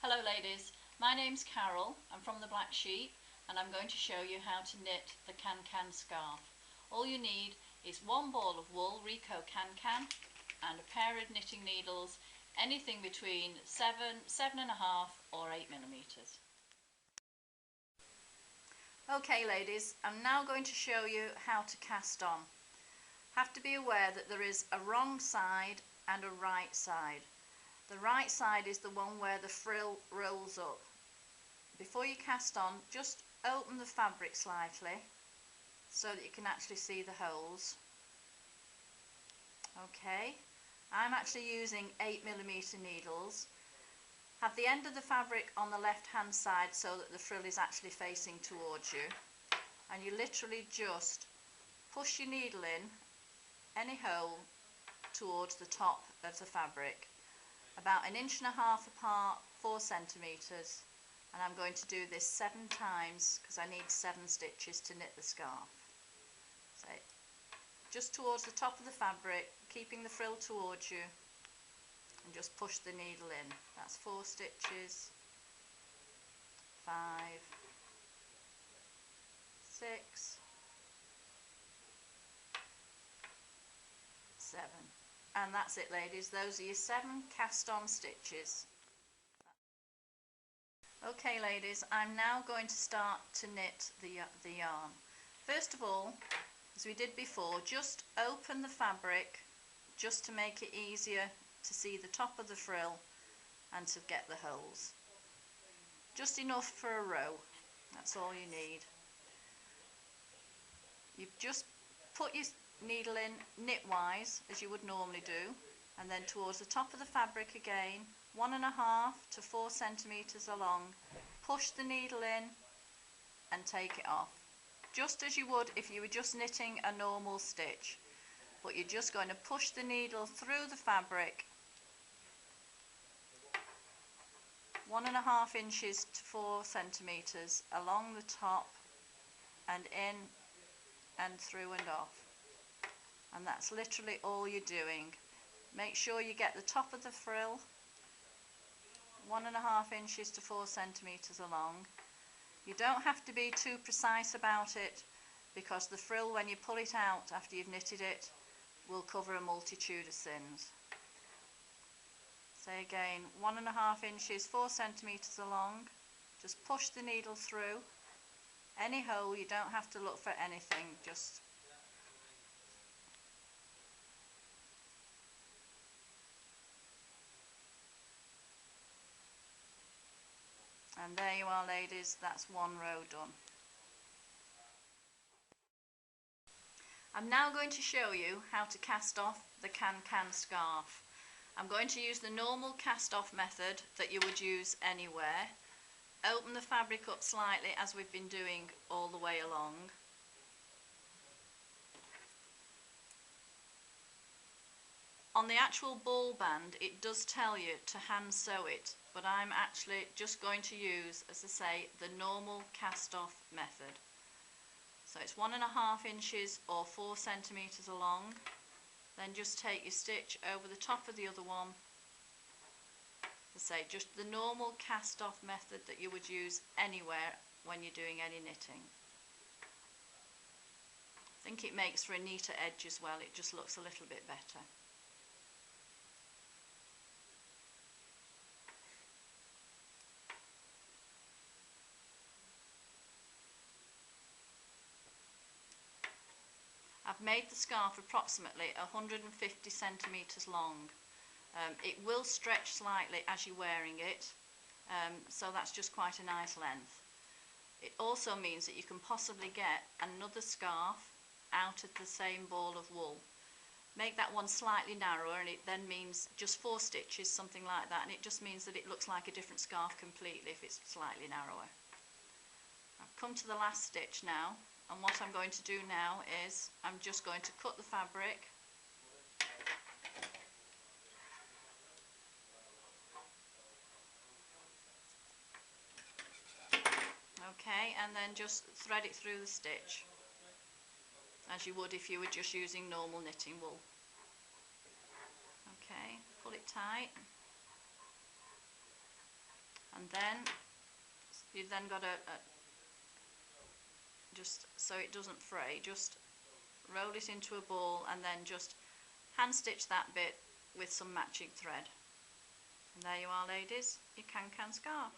Hello ladies, my name's Carol. I'm from the Black Sheep and I'm going to show you how to knit the Can Can scarf. All you need is one ball of wool, Rico Can Can, and a pair of knitting needles, anything between 7.5 or 8mm. Okay ladies, I'm now going to show you how to cast on. Have to be aware that there is a wrong side and a right side. The right side is the one where the frill rolls up. Before you cast on, just open the fabric slightly so that you can actually see the holes. Okay, I'm actually using 8mm needles. Have the end of the fabric on the left hand side so that the frill is actually facing towards you, and you literally just push your needle in any hole towards the top of the fabric, about 1.5 inches apart, 4 centimeters, and I'm going to do this 7 times because I need 7 stitches to knit the scarf. So just towards the top of the fabric, keeping the frill towards you, and just push the needle in. That's 4 stitches, 5, 6, 7. And that's it ladies, those are your 7 cast on stitches. Okay ladies, I'm now going to start to knit the yarn. First of all, as we did before, just open the fabric just to make it easier to see the top of the frill and to get the holes. Just enough for a row, that's all you need. You've just put your needle in knitwise as you would normally do, and then towards the top of the fabric again, 1.5 to 4 centimeters along, push the needle in and take it off, just as you would if you were just knitting a normal stitch, but you're just going to push the needle through the fabric 1.5 inches to 4 centimeters along the top and in and through and off, and that's literally all you're doing. Make sure you get the top of the frill 1.5 inches to 4 centimeters along. You don't have to be too precise about it, because the frill, when you pull it out after you've knitted it, will cover a multitude of sins. So again, 1.5 inches, 4 centimeters along. Just push the needle through any hole. You don't have to look for anything, just and there you are ladies, that's one row done. I'm now going to show you how to cast off the Can Can scarf. I'm going to use the normal cast off method that you would use anywhere. Open the fabric up slightly as we've been doing all the way along. On the actual ball band it does tell you to hand sew it, but I'm actually just going to use, as I say, the normal cast off method. So it's 1.5 inches or 4 centimeters along. Then just take your stitch over the top of the other one. As I say, just the normal cast off method that you would use anywhere when you're doing any knitting. I think it makes for a neater edge as well, it just looks a little bit better. I've made the scarf approximately 150 centimeters long. It will stretch slightly as you're wearing it, so that's just quite a nice length. It also means that you can possibly get another scarf out of the same ball of wool. Make that one slightly narrower and it then means just 4 stitches, something like that, and it just means that it looks like a different scarf completely if it's slightly narrower. I've come to the last stitch now, and what I'm going to do now is I'm just going to cut the fabric . Okay, and then just thread it through the stitch as you would if you were just using normal knitting wool. Okay, pull it tight. And then you've then got just so it doesn't fray, just roll it into a ball and then just hand stitch that bit with some matching thread. And there you are, ladies, your can-can scarf.